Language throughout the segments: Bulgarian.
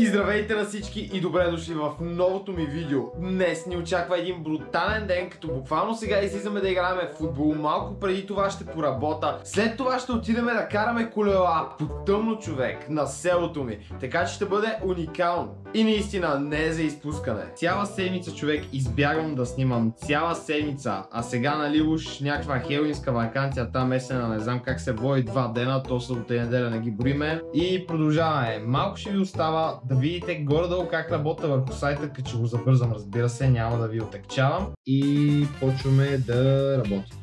И здравейте на всички и добре дошли в новото ми видео. Днес ни очаква един брутален ден, като буквално сега излизаме да играем в футбол. Малко преди това ще поработа. След това ще отидем да караме колела по тъмно, човек, на селото ми. Така че ще бъде уникално. И наистина не е за изпускане. Цяла седмица, човек, избягвам да снимам. Цяла седмица. А сега нали уж някаква хелуинска ваканция там есена, не знам как се брои 2 дена, то събота и неделя не ги броиме. И продължаваме. Малко ще ви остава да видите горе-долу как работя върху сайта, като че го забързам, разбира се, няма да ви отекчавам. И почваме да работим.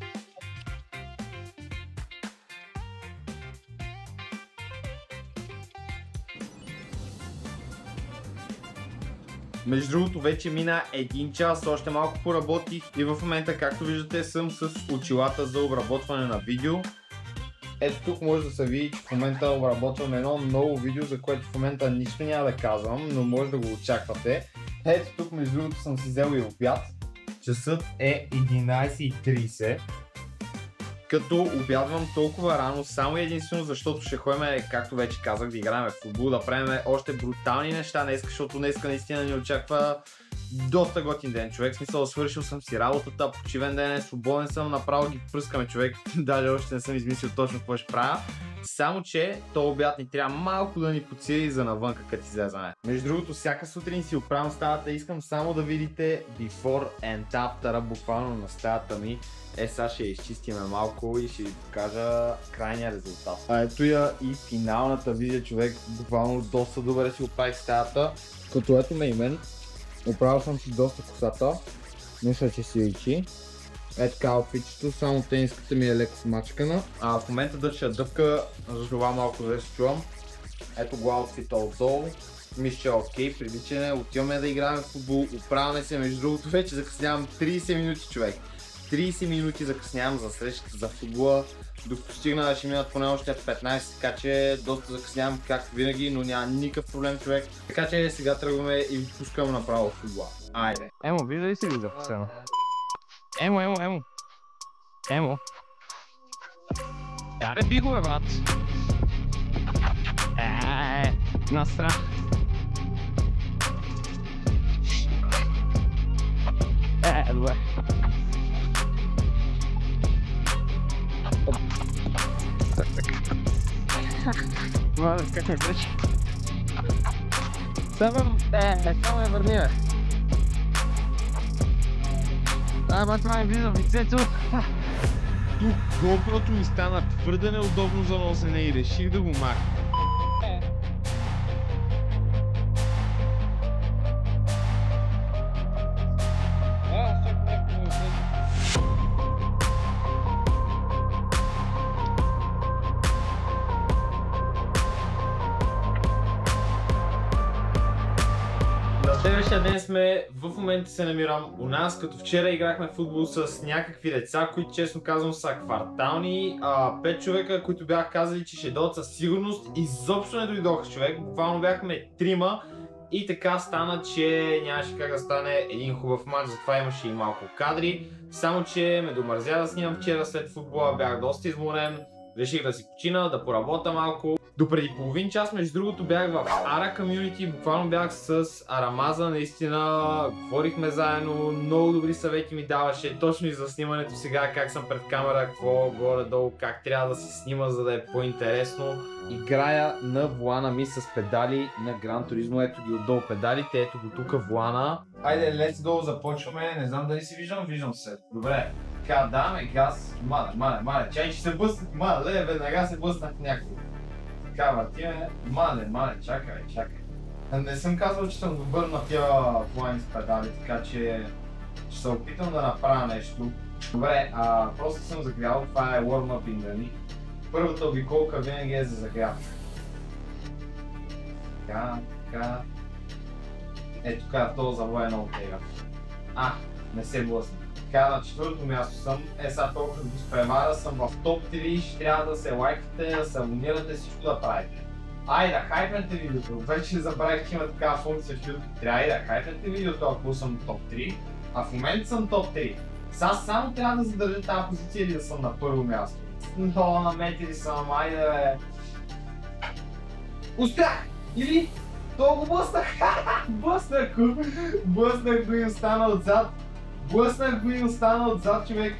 Между другото вече мина 1 час, още малко поработих и в момента, както виждате, съм с очилата за обработване на видео. Ето тук може да се види, че в момента обработвам едно ново видео, за което в момента нищо няма да казвам, но може да го очаквате. Ето тук между другото съм си взел и обяд. Часът е 11:30. Като обядвам толкова рано, само единствено защото ще ходим, както вече казах, да играем в футбол, да правим още брутални неща днес, защото днес наистина ни очаква доста готин ден, човек. В смисъл, свършил съм си работата, почивен ден е, свободен съм, направо ги пръскаме, човек. Даже още не съм измислил точно какво ще правя. Само че този обяд ни трябва малко да ни подсили за навънка, като излезаме. Между другото, всяка сутрин си оправям стаята, искам само да видите before and after, буквално на стаята ми. Сега ще изчистиме малко и ще ви покажа крайния резултат. Ето я и финалната визия, човек. Буквално доста добре си оправих стаята. Като ето ме и мен. Оправил съм си доста косата. Мисля, че си личи. Е така офичето, само тениската ми е леко смачкана. В момента държа дъвка, за това малко да се чувам. Ето го аутфита отдолу. Мисля, че е окей, приличане. Отиваме да играем в футбол. Оправяме се, между другото вече закъснявам 30 минути, човек. 30 минути закъснявам за срещата за футбола. Докато стигна ще минат поне още 15, така че доста закъснявам както винаги, но няма никакъв проблем, човек. Така че сега тръгваме и ви пускам направо в футбола. Айде! Емо, вижда ли си ви за посена? Емо! Аре, би го, брат! Настра! Добре. Мале, как ме беше? Само я върни, бе. Бат, май влизам в лицето. Тук GoPro-то ми стана твърде неудобно за носене и реших да го махна. Следващия ден сме, в момента се намирам у нас, като вчера играхме в футбол с някакви деца, които честно казвам са квартални. 5 човека, които бях казали, че ще дойдат със сигурност, изобщо не дойдоха, човек. Буквално бяхме 3 и така стана, че нямаше как да стане един хубав матч, затова имаше и малко кадри. Само че ме домързя да снимам вчера след футбола, бях доста изморен, реших да си почина, да поработя малко. Допреди половин час, между другото, бях в Ара Community, буквално бях с Арамаза, наистина говорихме заедно, много добри съвети ми даваше, точно и за снимането сега, как съм пред камера, какво горе-долу, как трябва да се снима, за да е по-интересно. Играя на волана ми с педали на Gran Turismo, ето ги отдолу педалите, ето го тук волана. Айде, let's go, започваме, не знам дали си виждам се. Добре, така, даваме газ, мале, чай, че се блъснах, веднага се блъснах някакво. Така, въртиме, мале, чакай. Не съм казал, че съм добър на тия плани с педали, така че ще се опитам да направя нещо. Добре, просто съм загрял, това е warm-up нали? Първата обиколка винаги е за загряв. Така. Ето така, този завой е много тега. Не се блъсна. Така, на 4-то място съм, сега толкова да го спремара, съм в топ 3, ще трябва да се лайкате, да се абонирате, всичко да правите. Айде, хайпнете видеото, вече забравих, че има такава функция в YouTube. Трябва да хайпнете видеото, ако съм топ 3, а в момента съм топ 3. Сега само трябва да задържа тази позиция или да съм на първо място. Но наметили съм, айде бе. Успях! Или То го блъснах! Блъснах го и остана отзад. Човек.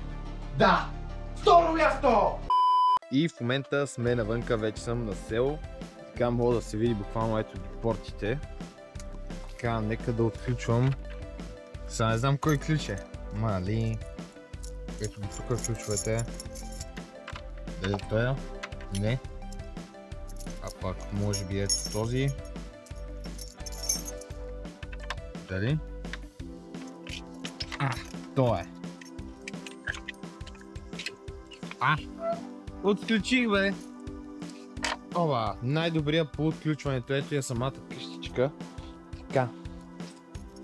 Да! Второ място! И в момента сме навънка, вече съм на село. Така мога да се види буквално ето ги портите. Така, нека да отключвам. Сега не знам кой ключ е. Мали. Ето ги тук ключовете. Дали той е? Не. А пак може би ето този. Дали? Той е. Отключих, бе! Оба, най-добрият по отключването, ето я самата къщичка. Така.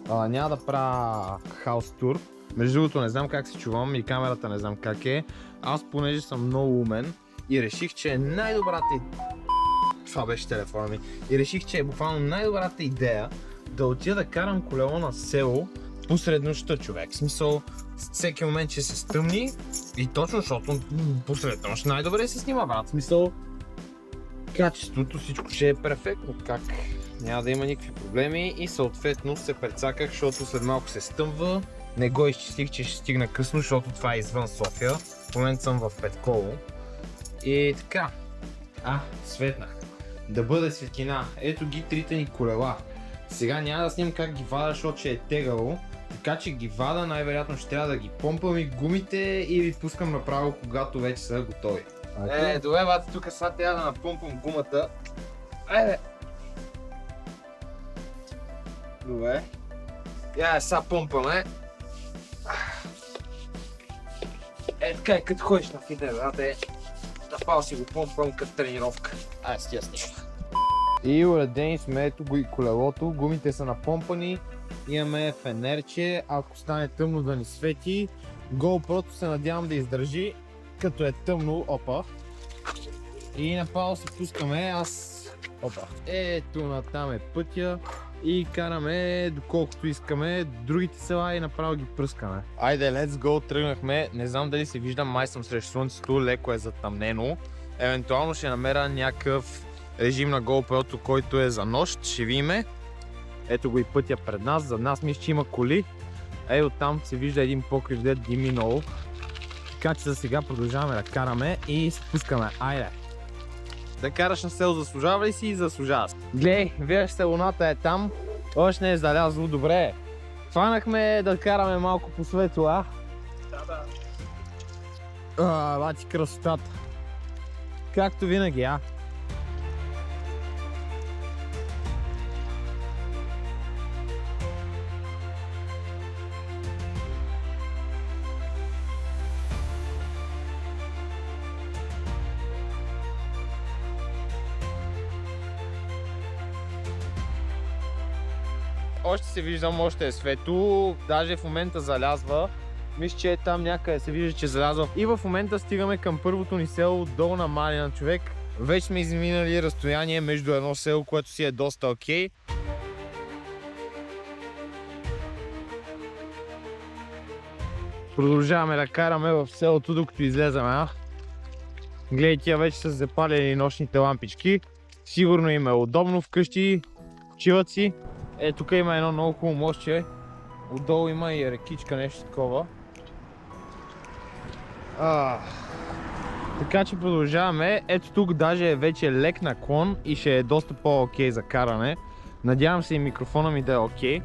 Няма да правя хаус тур. Между другото не знам как се чувам и камерата не знам как е. Аз понеже съм много умен и реших, че е най-добрата Това беше телефона ми. И реших, че е буквално най-добрата идея да отида да карам колело на село посред нощта, човек. В смисъл, всеки момент ще се стъмни и точно защото посред нощ най-добре се снима, брат. В смисъл, качеството, всичко ще е перфектно. Как? Няма да има никакви проблеми и съответно се прецаках, защото след малко се стъмва. Не го изчислих, че ще стигна късно, защото това е извън София. В момента съм в Петково. И така. Светнах. Да бъде светлина. Ето ги трите ни колела. Сега няма да снимам как ги вада, защото ще е тегало. Така че ги вада, най-вероятно ще трябва да ги помпам и гумите и ви пускам направо, когато вече са готови. Добре, бате, тук сега трябва да напомпам гумата. Айде! Добре. Сега помпаме. Така е, като ходиш на фитнес, напал си го помпам като тренировка. Стига снимам. И уредени сме, ето го и колелото, гумите са напомпани, имаме фенерче, ако стане тъмно да ни свети. GoPro-то се надявам да издържи, като е тъмно, опа. И направо се пускаме, ето натам е пътя и караме доколкото искаме, другите села и направо ги пръскаме. Айде, let's go, тръгнахме, не знам дали се виждам, май съм срещу слънцето, леко е затъмнено. Евентуално ще намеря някакъв режим на GoPro-то, който е за нощ, ще видиме. Ето го и пътя пред нас, зад нас мисля, че има коли. Оттам се вижда един покрив, дед ги минало. Така че за сега продължаваме да караме и се пускаме. Айде! Да караш на село заслужава ли си и заслужава? Глей, виж селоната е там, още не е залязло, добре. Хванахме да караме малко по светло, бати красотата. Както винаги, Още се виждам, още е светло, даже в момента залязва. Мисля, че там някъде се вижда, че залязва. И в момента стигаме към първото ни село, Долна Малина, човек. Вече сме изминали разстояние между едно село, което си е доста окей. Продължаваме да караме в селото, докато излезаме. Гледай, тия вече са запалени нощните лампички. Сигурно им е удобно вкъщи, почиват си. Тук има едно много хубаво мостче. Отдолу има и рекичка, нещо такова. Така че продължаваме. Ето тук даже е вече лек наклон и ще е доста по-окей за каране. Надявам се и микрофона ми да е окей.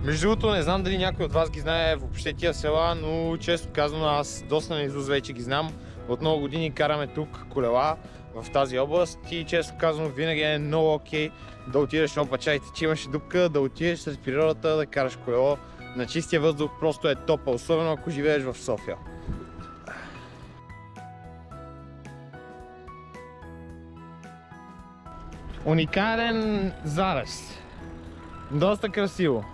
Между другото, не знам дали някой от вас ги знае въобще тия села, но често казано аз доста наизуст вече ги знам. От много години караме тук колела в тази област и често казано винаги е много окей да отидеш, чайте, че имаш дупка, да отидеш сред природата, да караш колело. На чистия въздух просто е топа, особено ако живееш в София. Уникален зарез. Доста красиво.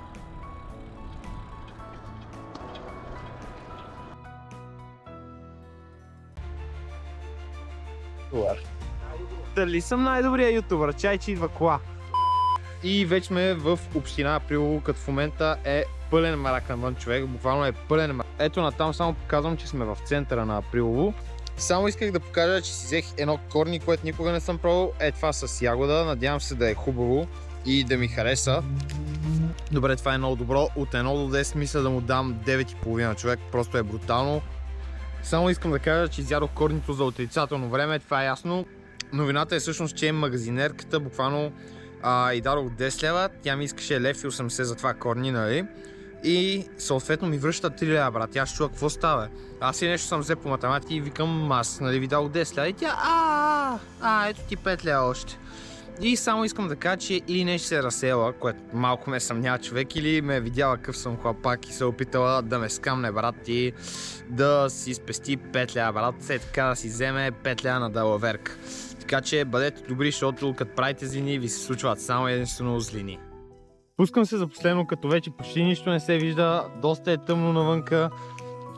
Дали съм най-добрият ютубър? Чай, че идва кола. И вече сме в община Априлово, като в момента е пълен мрак навън, човек. Буквално е пълен мрак. Ето натам само показвам, че сме в центъра на Априлово. Само исках да покажа, че си взех едно корни, което никога не съм пробвал. Това с ягода. Надявам се да е хубаво. и да ми хареса. Добре, това е много добро. От 1 до 10 мисля да му дам 9,5 човек, просто е брутално. Само искам да кажа, че изядох корнито за отрицателно време, това е ясно. Новината е всъщност, че магазинерката буквално и дадох 10 лева, тя ми искаше 1,80 за това корни, нали? И съответно ми връща 3 лева, брат. Аз чуя какво става. Аз и нещо съм взе по математика и викам, аз нали ви дал 10 лева и тя ето ти 5 лева още. И само искам да кажа, че или нещо се е разсела, което малко ме съмнява човек, или ме е видяла къв съм хлапак и се е опитала да ме скамне, брат, и да си спести 5 лева, брат, след така да си вземе 5 лева на далаверка. Така че бъдете добри, защото като правите злини ви се случват само единствено злини. Пускам се за последно, като вече почти нищо не се вижда, доста е тъмно навънка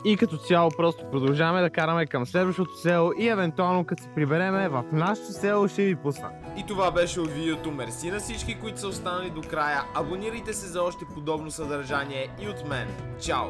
и като цяло просто продължаваме да караме към следващото село и евентуално като се прибереме в нашото село ще ви пусна. И това беше от видеото. Мерси на всички, които са останали до края. Абонирайте се за още подобно съдържание и от мен. Чао!